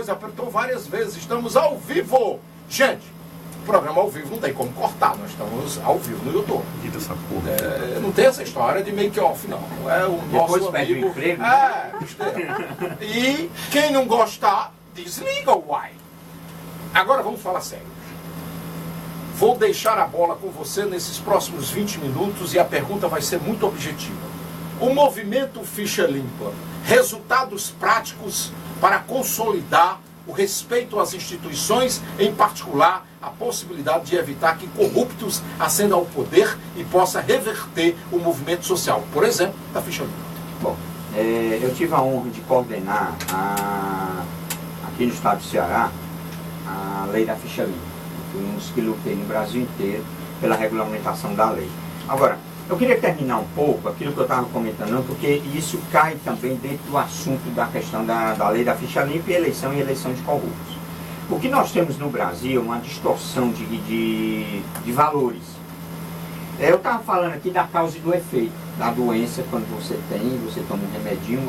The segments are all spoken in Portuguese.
botões, apertou várias vezes. Estamos ao vivo. Gente, o programa ao vivo não tem como cortar. Nós estamos ao vivo no YouTube. Não tem essa história de make-off, não. É o nosso amigo. Emprego, E quem não gostar, desliga o uai. Agora vamos falar sério. Vou deixar a bola com você nesses próximos 20 minutos e a pergunta vai ser muito objetiva. O movimento Ficha Limpa, resultados práticos para consolidar o respeito às instituições, em particular a possibilidade de evitar que corruptos ascendam ao poder e possa reverter o movimento social, por exemplo, da Ficha Limpa. Bom, eu tive a honra de coordenar aqui no estado do Ceará a lei da Ficha Limpa. Fui um dos que lutei no Brasil inteiro pela regulamentação da lei. Agora, eu queria terminar um pouco aquilo que eu estava comentando, porque isso cai também dentro do assunto da questão da lei da Ficha Limpa e eleição de corruptos. O que nós temos no Brasil é uma distorção de valores. Eu estava falando aqui da causa e do efeito da doença. Quando você toma um remedinho,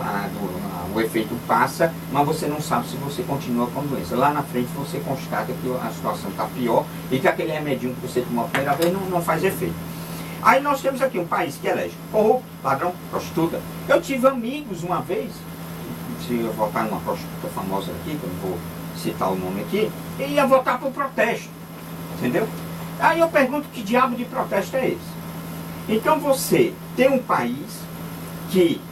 o efeito passa, mas você não sabe se você continua com a doença. Lá na frente você constata que a situação está pior e que aquele remedinho que você tomou a primeira vez não faz efeito. Aí nós temos aqui um país que elege corrupto, ladrão, prostituta. Eu tive amigos uma vez, se eu votar numa prostituta famosa aqui, que eu não vou citar o nome aqui, e ia votar por protesto, entendeu? Aí eu pergunto, que diabo de protesto é esse? Então você tem um país que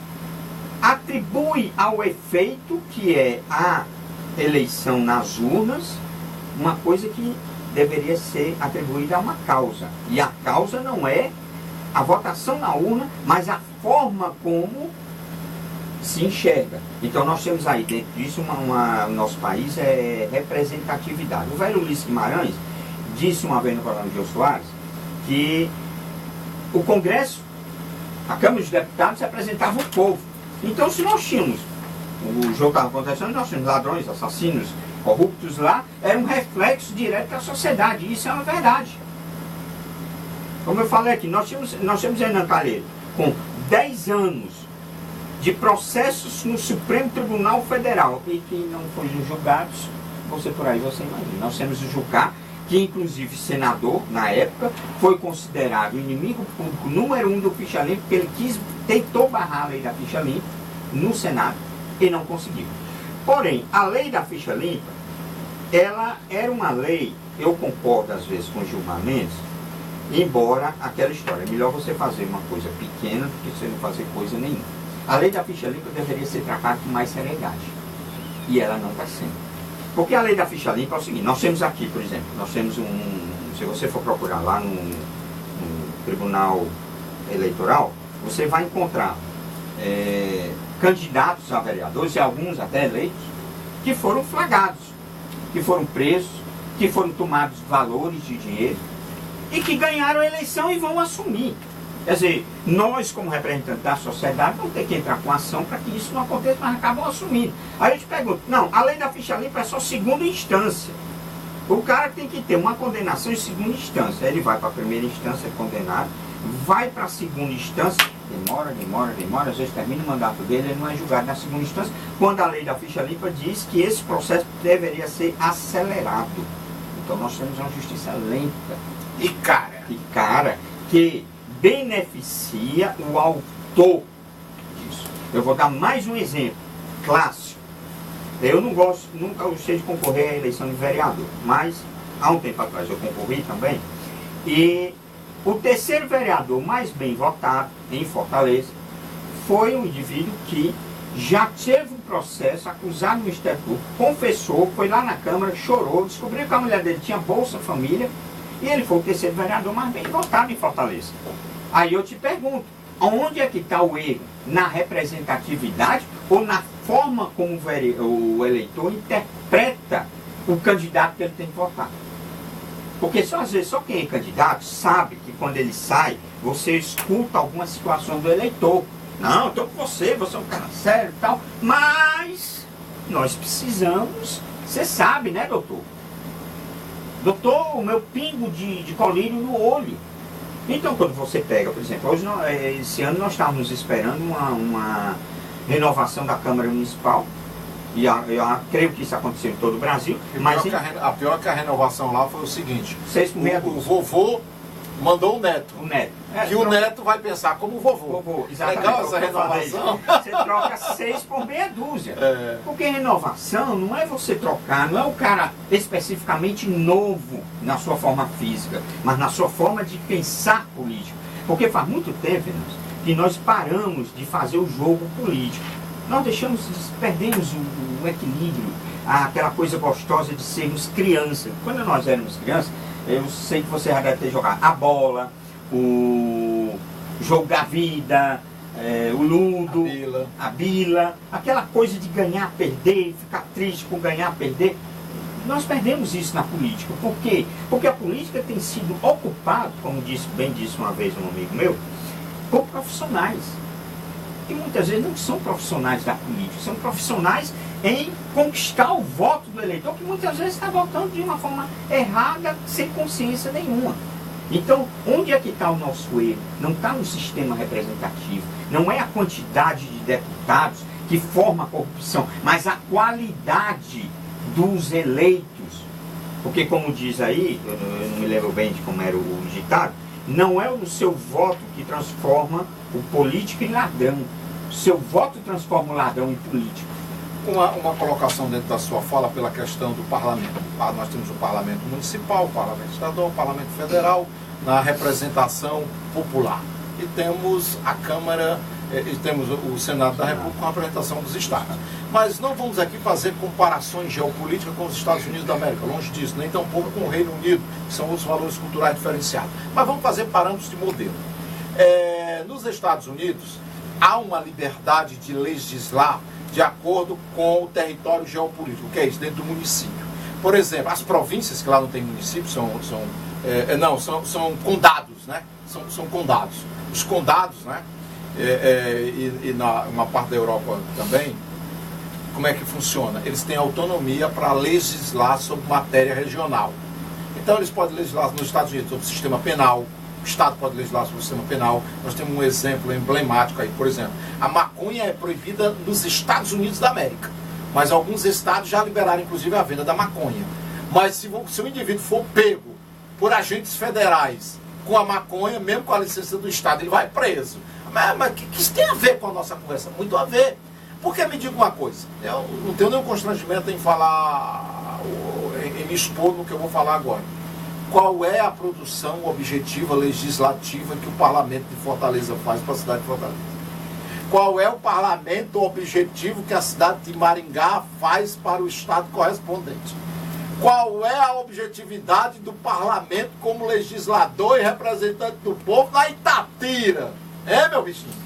atribui ao efeito, que é a eleição nas urnas, uma coisa que deveria ser atribuída a uma causa. E a causa não é a votação na urna, mas a forma como se enxerga. Então nós temos aí dentro disso, o nosso país é representatividade. O velho Ulisses Guimarães disse uma vez no programa de Jô Soares que o Congresso, a Câmara dos Deputados, representava o povo. Então se nós tínhamos, o jogo estava acontecendo, nós tínhamos ladrões, assassinos, corruptos lá, era um reflexo direto da sociedade. E isso é uma verdade. Como eu falei aqui, nós temos Renan Calheiros com 10 anos de processos no Supremo Tribunal Federal e que não foram julgados. Você por aí, você imagina. Nós temos o Jucá, que inclusive senador, na época, foi considerado o inimigo público número 1 do Ficha Limpa, porque ele tentou barrar a lei da Ficha Limpa no Senado e não conseguiu. Porém, a lei da Ficha Limpa, ela era uma lei, eu concordo às vezes com o Gilmar Mendes, embora aquela história, é melhor você fazer uma coisa pequena do que você não fazer coisa nenhuma. A lei da Ficha Limpa deveria ser tratada com mais seriedade, e ela não está sendo. Porque a lei da Ficha Limpa é o seguinte, nós temos aqui, por exemplo, nós temos se você for procurar lá no Tribunal Eleitoral, você vai encontrar candidatos a vereadores, e alguns até eleitos, que foram flagrados, que foram presos, que foram tomados valores de dinheiro, e que ganharam a eleição e vão assumir. Quer dizer, nós como representantes da sociedade vamos ter que entrar com ação para que isso não aconteça, mas acabam assumindo. Aí eu te pergunto, não, a lei da Ficha Limpa é só segunda instância. O cara tem que ter uma condenação em segunda instância. Ele vai para a primeira instância, é condenado, vai para a segunda instância, demora, às vezes termina o mandato dele, ele não é julgado na segunda instância, quando a lei da Ficha Limpa diz que esse processo deveria ser acelerado. Então nós temos uma justiça lenta e cara que beneficia o autor disso. Eu vou dar mais um exemplo clássico. Eu nunca gostei de concorrer à eleição de vereador, mas há um tempo atrás eu concorri também, e o terceiro vereador mais bem votado em Fortaleza foi um indivíduo que já teve um processo acusado no Ministério Público, confessou, foi lá na Câmara, chorou, descobriu que a mulher dele tinha Bolsa Família, e ele foi o terceiro vereador mais bem votado em Fortaleza. Aí eu te pergunto, onde é que está o erro? Na representatividade ou na forma como o eleitor interpreta o candidato que ele tem que votar? Porque às vezes só quem é candidato sabe que quando ele sai, você escuta algumas situações do eleitor. Não, estou com você é um cara sério e tal, mas nós precisamos, você sabe, né, doutor? Doutor, o meu pingo de colírio no olho. Então, quando você pega, por exemplo, hoje, esse ano nós estávamos esperando uma renovação da Câmara Municipal, e eu creio que isso aconteceu em todo o Brasil. Mas a pior que a renovação lá foi o seguinte: 6 por meia o vovô mandou o neto. O neto. Que o neto vai pensar como o vovô. Exatamente. Legal essa renovação. Você troca 6 por meia dúzia. Porque renovação não é você trocar, não é o cara especificamente novo na sua forma física, mas na sua forma de pensar político. Porque faz muito tempo que nós paramos de fazer o jogo político. Nós perdemos o equilíbrio, aquela coisa gostosa de sermos crianças. Quando nós éramos crianças, eu sei que você já deve ter jogado a bola, o jogo da vida, o ludo, a bila, aquela coisa de ganhar, perder, ficar triste com ganhar, perder. Nós perdemos isso na política. Por quê? Porque a política tem sido ocupada, como bem disse uma vez um amigo meu, por profissionais. Que muitas vezes não são profissionais da política, são profissionais em conquistar o voto do eleitor, que muitas vezes está votando de uma forma errada, sem consciência nenhuma. Então, onde é que está o nosso erro? Não está no sistema representativo, não é a quantidade de deputados que forma a corrupção, mas a qualidade dos eleitos. Porque, como diz aí, eu não me lembro bem de como era o ditado, não é o seu voto que transforma o político em ladrão. O seu voto transforma o ladrão em político. Uma colocação dentro da sua fala pela questão do parlamento. Nós temos o parlamento municipal, o parlamento estadual, o parlamento federal, na representação popular. E temos a Câmara, e temos o Senado da República com a representação dos estados. Mas não vamos aqui fazer comparações geopolíticas com os Estados Unidos da América, longe disso, nem tampouco com o Reino Unido, que são outros valores culturais diferenciados. Mas vamos fazer parâmetros de modelo. Nos Estados Unidos, há uma liberdade de legislar de acordo com o território geopolítico, que é isso, dentro do município. Por exemplo, as províncias, que lá não tem município, são condados, né? São condados. Os condados, né? E uma parte da Europa também, como é que funciona? Eles têm autonomia para legislar sobre matéria regional. Então eles podem legislar nos Estados Unidos sobre o sistema penal, o Estado pode legislar sobre o sistema penal. Nós temos um exemplo emblemático aí, por exemplo, a maconha é proibida nos Estados Unidos da América, mas alguns estados já liberaram inclusive a venda da maconha. Mas se o indivíduo for pego por agentes federais com a maconha, mesmo com a licença do Estado, ele vai preso. Mas o que isso tem a ver com a nossa conversa? Muito a ver. Porque me diga uma coisa, eu não tenho nenhum constrangimento em falar, em me expor no que eu vou falar agora. Qual é a produção objetiva legislativa que o Parlamento de Fortaleza faz para a cidade de Fortaleza? Qual é o parlamento objetivo que a cidade de Maringá faz para o estado correspondente? Qual é a objetividade do parlamento como legislador e representante do povo na Itatira? Meu bichinho?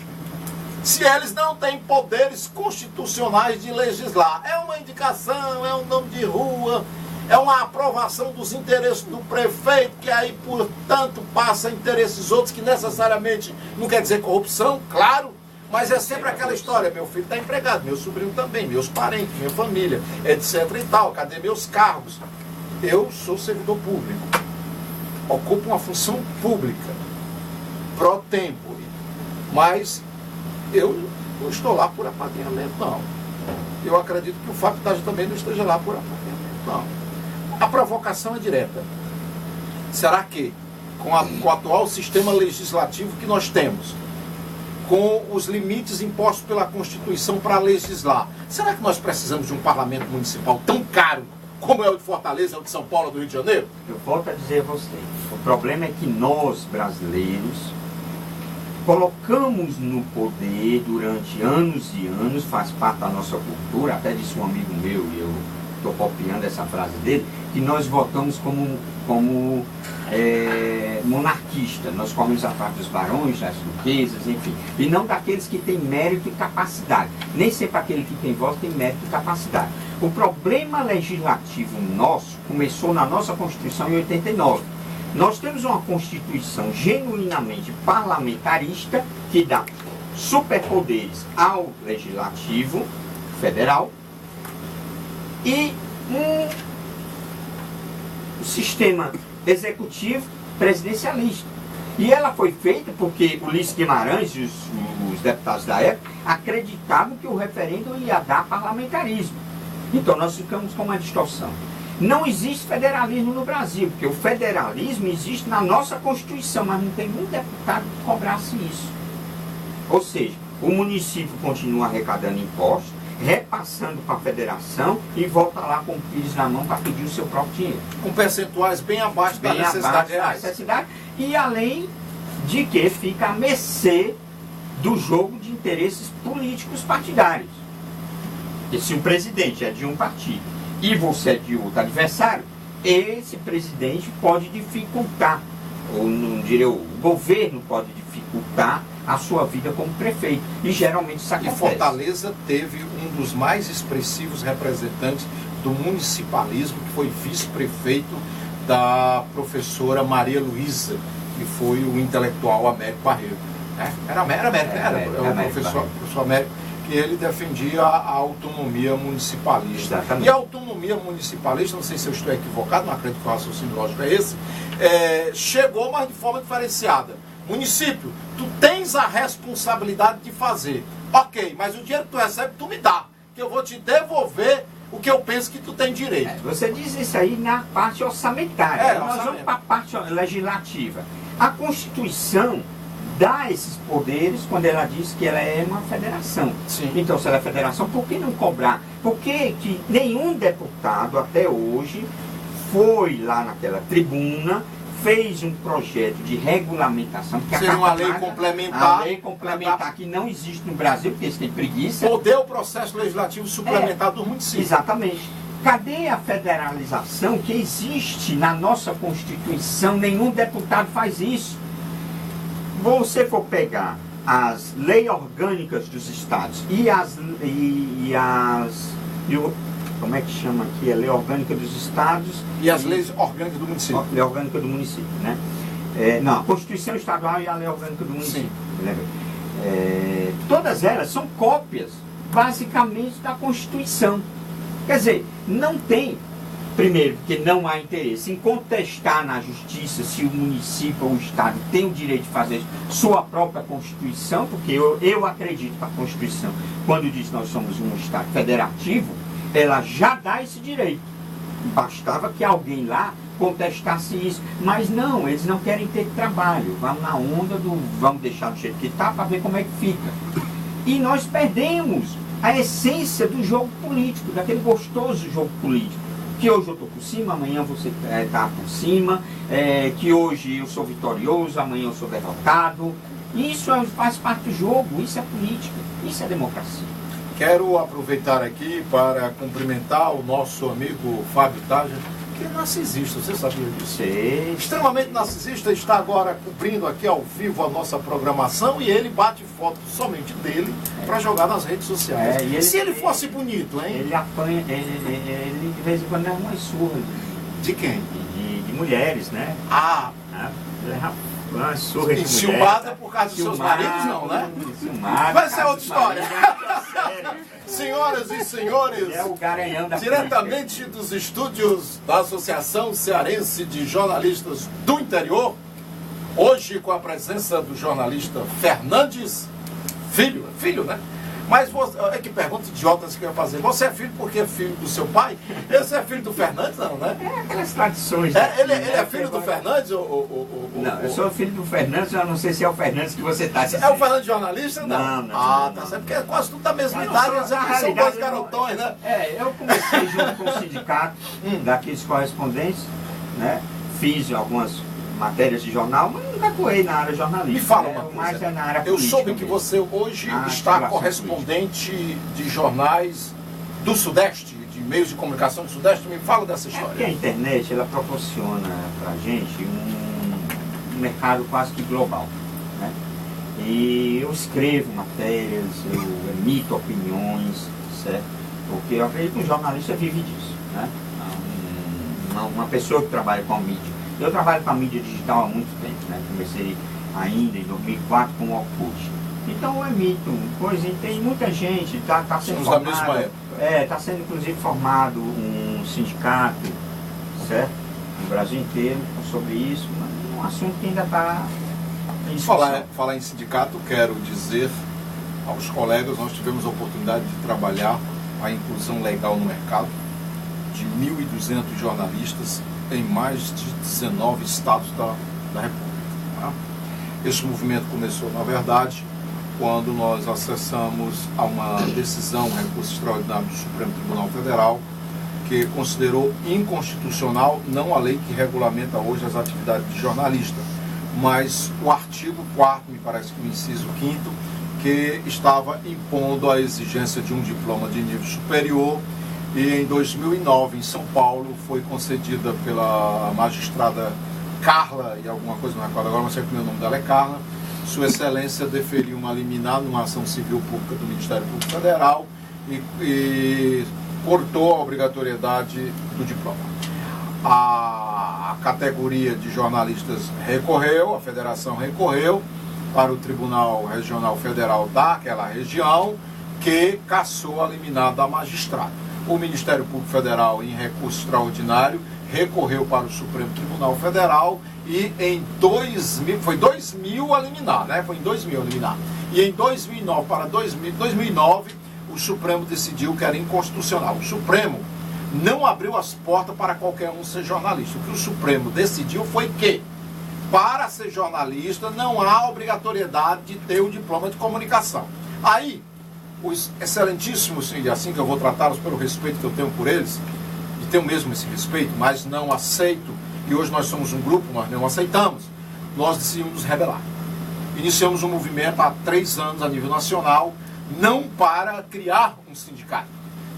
Se eles não têm poderes constitucionais de legislar, é uma indicação, é um nome de rua, é uma aprovação dos interesses do prefeito, que aí, portanto, passa a interesses outros, que necessariamente não quer dizer corrupção, claro, mas é sempre aquela história: meu filho está empregado, meu sobrinho também, meus parentes, minha família, etc e tal, cadê meus cargos? Eu sou servidor público, ocupo uma função pública, pro tempore, mas eu não estou lá por apadrinhamento, não. Eu acredito que o Fábio também não esteja lá por apadrinhamento, não. A provocação é direta. Será que, com o atual sistema legislativo que nós temos, com os limites impostos pela Constituição para legislar, será que nós precisamos de um parlamento municipal tão caro como é o de Fortaleza, o de São Paulo, do Rio de Janeiro? Eu volto a dizer a você, o problema é que nós, brasileiros, colocamos no poder durante anos e anos, faz parte da nossa cultura, até disse um amigo meu, e eu estou copiando essa frase dele, que nós votamos como monarquista, nós comemos a parte dos barões, das duquesas, enfim, e não daqueles que têm mérito e capacidade. Nem sempre aquele que tem voto tem mérito e capacidade. O problema legislativo nosso começou na nossa Constituição em 89. Nós temos uma Constituição genuinamente parlamentarista que dá superpoderes ao Legislativo Federal e um sistema executivo presidencialista. E ela foi feita porque Ulisses Guimarães e os deputados da época acreditavam que o referendo ia dar parlamentarismo. Então nós ficamos com uma distorção. Não existe federalismo no Brasil, porque o federalismo existe na nossa Constituição, mas não tem um deputado que cobrasse isso. Ou seja, o município continua arrecadando impostos, repassando para a federação e volta lá com o pires na mão para pedir o seu próprio dinheiro. Com percentuais bem abaixo da necessidade reais. E além de que fica à mercê do jogo de interesses políticos partidários. E se o presidente é de um partido e você é de outro adversário, esse presidente pode dificultar, ou não diria, o governo pode dificultar a sua vida como prefeito. E geralmente isso acontece. E Fortaleza teve um dos mais expressivos representantes do municipalismo, que foi vice-prefeito da professora Maria Luísa, que foi o intelectual Américo Barreiro. Era o professor Américo, que ele defendia a autonomia municipalista. Exatamente. E a autonomia municipalista, não sei se eu estou equivocado, não acredito que o raciocínio lógico é esse, chegou, mas de forma diferenciada. Município, tu tens a responsabilidade de fazer. Ok, mas o dinheiro que tu recebe, tu me dá, que eu vou te devolver o que eu penso que tu tem direito. Você diz isso aí na parte orçamentária. Nós vamos para a parte legislativa. A Constituição dá esses poderes quando ela diz que ela é uma federação. Sim. Então, se ela é federação, por que não cobrar? Por que nenhum deputado até hoje foi lá naquela tribuna, fez um projeto de regulamentação? Seria uma lei complementar. A lei complementar que não existe no Brasil, porque eles têm preguiça. Poder o processo legislativo suplementar do município. Exatamente. Cadê a federalização que existe na nossa Constituição? Nenhum deputado faz isso. Você for pegar as leis orgânicas dos estados como é que chama aqui? A lei orgânica dos estados e as leis orgânicas do município. Lei orgânica do município, né? Não, a Constituição Estadual e a lei orgânica do município. Todas elas são cópias, basicamente, da Constituição. Quer dizer, não tem, primeiro, porque não há interesse em contestar na justiça se o município ou o estado tem o direito de fazer sua própria Constituição, porque eu acredito que a Constituição, quando diz que nós somos um estado federativo, ela já dá esse direito. Bastava que alguém lá contestasse isso. Mas não, eles não querem ter trabalho. Vamos na onda vamos deixar do jeito que está para ver como é que fica. E nós perdemos a essência do jogo político, daquele gostoso jogo político. Que hoje eu estou por cima, amanhã você está por cima, que hoje eu sou vitorioso, amanhã eu sou derrotado. Isso faz parte do jogo, isso é política, isso é democracia. Quero aproveitar aqui para cumprimentar o nosso amigo Fábio Taja, que é narcisista, você sabia disso? Sim. Extremamente narcisista, está agora cumprindo aqui ao vivo a nossa programação e ele bate foto somente dele para jogar nas redes sociais. Se ele fosse bonito, hein? Ele apanha, ele de vez em quando é uma surra. De quem? De mulheres, né? Ele é uma surra de ciumada por causa dos seus maridos, não, né? Vai ser outra história. Senhoras e senhores, é o garanhão da diretamente dos estúdios da Associação Cearense de Jornalistas do Interior, hoje com a presença do jornalista Fernandes, filho, né? Mas que pergunta idiota que eu ia fazer. Você é filho porque é filho do seu pai? Esse é filho do Fernandes, não, né? Aquelas tradições. Ele é filho do Fernandes? Não, eu sou filho do Fernandes, eu não sei se é o Fernandes que você está dizendo. É o Fernandes jornalista? Não. Tá certo, porque é quase tudo da mesma idade, são dois garotões, né? Eu comecei junto com o sindicato daqueles correspondentes, né? Fiz algumas matérias de jornal, mas nunca atuei na área jornalística. Me fala uma coisa. Mas na área eu soube que você hoje está correspondente de jornais do Sudeste, de meios de comunicação do Sudeste. Me fala dessa história. Porque a internet, ela proporciona pra gente um mercado quase que global, né? E eu escrevo matérias, eu emito opiniões, certo? Porque eu acredito que um jornalista vive disso, né? Uma pessoa que trabalha com a mídia. Eu trabalho com a mídia digital há muito tempo, né? Comecei ainda em 2004 com o Orkut. Então eu emito coisa, e tem muita gente, tá sendo formado. Da mesma época. Está sendo inclusive formado um sindicato, certo? No Brasil inteiro sobre isso, mas é um assunto que ainda está em discussão. Falar em sindicato, quero dizer aos colegas, nós tivemos a oportunidade de trabalhar a inclusão legal no mercado de 1.200 jornalistas em mais de 19 estados da República. Tá? Esse movimento começou, na verdade, quando nós acessamos a uma decisão, um recurso extraordinário do Supremo Tribunal Federal, que considerou inconstitucional não a lei que regulamenta hoje as atividades de jornalista, mas o artigo 4º, me parece que o inciso 5º, que estava impondo a exigência de um diploma de nível superior. E em 2009, em São Paulo, foi concedida pela magistrada Carla, e alguma coisa, não recordo agora, mas sei que o nome dela é Carla, Sua Excelência deferiu uma liminar numa ação civil pública do Ministério Público Federal e cortou a obrigatoriedade do diploma. A categoria de jornalistas recorreu, a federação recorreu para o Tribunal Regional Federal daquela região, que cassou a liminar da magistrada. O Ministério Público Federal, em recurso extraordinário, recorreu para o Supremo Tribunal Federal e em 2000, foi 2000 a liminar, né? Foi em 2000 a liminar. E em 2009 para 2009, o Supremo decidiu que era inconstitucional. O Supremo não abriu as portas para qualquer um ser jornalista. O que o Supremo decidiu foi que, para ser jornalista, não há obrigatoriedade de ter o diploma de comunicação. Aí, os excelentíssimos, e assim que eu vou tratá-los pelo respeito que eu tenho por eles, e tenho mesmo esse respeito, mas não aceito, e hoje nós somos um grupo, nós não aceitamos, nós decidimos nos rebelar. Iniciamos um movimento há 3 anos a nível nacional, não para criar um sindicato,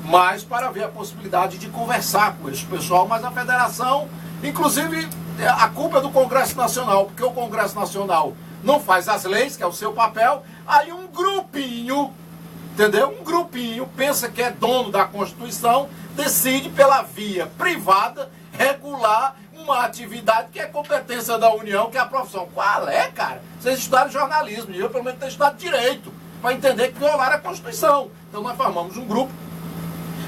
mas para ver a possibilidade de conversar com esse pessoal, mas a federação, inclusive, a culpa é do Congresso Nacional, porque o Congresso Nacional não faz as leis, que é o seu papel, aí um grupinho, entendeu? Um grupinho pensa que é dono da Constituição, decide pela via privada regular uma atividade que é competência da União, que é a profissão. Qual é, cara? Vocês estudaram jornalismo, e eu pelo menos tenho estudado direito, para entender que violaram a Constituição. Então nós formamos um grupo,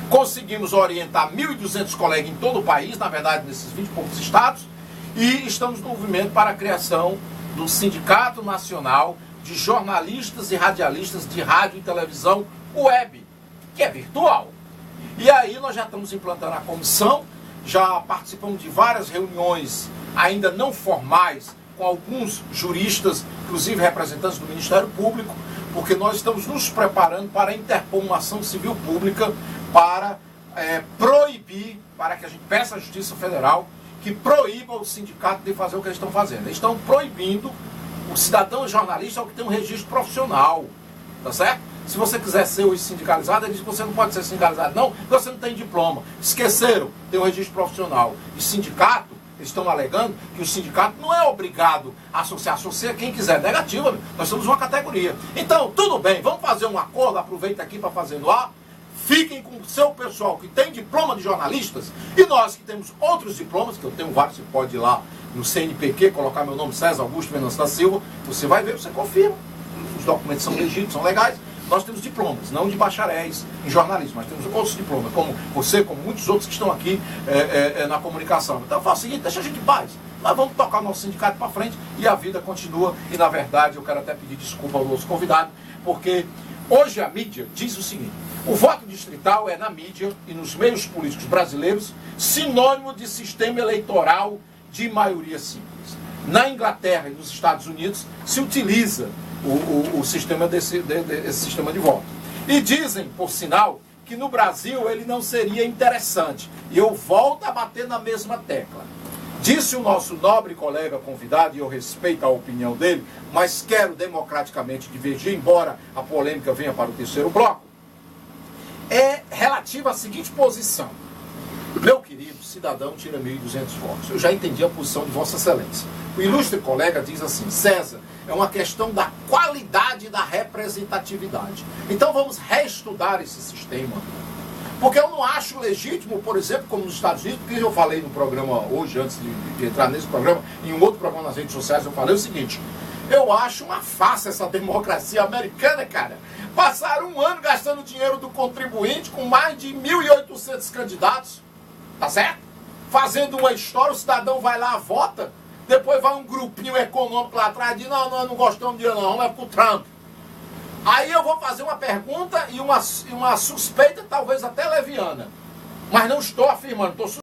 conseguimos orientar 1.200 colegas em todo o país, na verdade nesses 20 e poucos estados, e estamos no movimento para a criação do Sindicato Nacional de Jornalistas e Radialistas de Rádio e Televisão Web, que é virtual. E aí nós já estamos implantando a comissão, já participamos de várias reuniões ainda não formais com alguns juristas, inclusive representantes do Ministério Público, porque nós estamos nos preparando para interpor uma ação civil pública para proibir, para que a gente peça à Justiça Federal que proíba o sindicato de fazer o que eles estão fazendo. Eles estão proibindo o cidadão jornalista que tem um registro profissional, tá certo? Se você quiser ser sindicalizado, ele diz que você não pode ser sindicalizado, não, porque você não tem diploma. Esqueceram, tem um registro profissional. E sindicato, eles estão alegando que o sindicato não é obrigado a associar, associa quem quiser, negativa, nós somos uma categoria. Então, tudo bem, vamos fazer um acordo, aproveita aqui para fazer no ar, fiquem com o seu pessoal que tem diploma de jornalistas, e nós que temos outros diplomas, que eu tenho vários, você pode ir lá no CNPq, colocar meu nome, César Augusto Venâncio da Silva, você vai ver, você confirma, os documentos são legítimos, são legais. Nós temos diplomas, não de bacharéis em jornalismo, mas temos outros diplomas, como você, como muitos outros que estão aqui na comunicação. Então eu faço o seguinte, deixa a gente em paz. Nós vamos tocar o nosso sindicato para frente e a vida continua. E na verdade eu quero até pedir desculpa ao nosso convidado, porque hoje a mídia diz o seguinte: o voto distrital é na mídia e nos meios políticos brasileiros sinônimo de sistema eleitoral de maioria simples. Na Inglaterra e nos Estados Unidos se utiliza o sistema esse sistema de voto. E dizem, por sinal, que no Brasil ele não seria interessante. E eu volto a bater na mesma tecla. Disse o nosso nobre colega convidado, e eu respeito a opinião dele, mas quero democraticamente divergir, embora a polêmica venha para o terceiro bloco, é relativa à seguinte posição. Meu querido cidadão tira 1.200 votos. Eu já entendi a posição de Vossa Excelência. O ilustre colega diz assim: César, é uma questão da qualidade da representatividade. Então vamos reestudar esse sistema. Porque eu não acho legítimo, por exemplo, como nos Estados Unidos, porque eu falei no programa hoje, antes de entrar nesse programa, em um outro programa nas redes sociais, eu falei o seguinte: eu acho uma farsa essa democracia americana, cara. Passaram um ano gastando dinheiro do contribuinte com mais de 1.800 candidatos, tá certo? Fazendo uma história, o cidadão vai lá, vota, depois vai um grupinho econômico lá atrás e diz: não, nós não gostamos de não, vamos pro Trump. Aí eu vou fazer uma pergunta e uma suspeita, talvez até leviana. Mas não estou afirmando, estou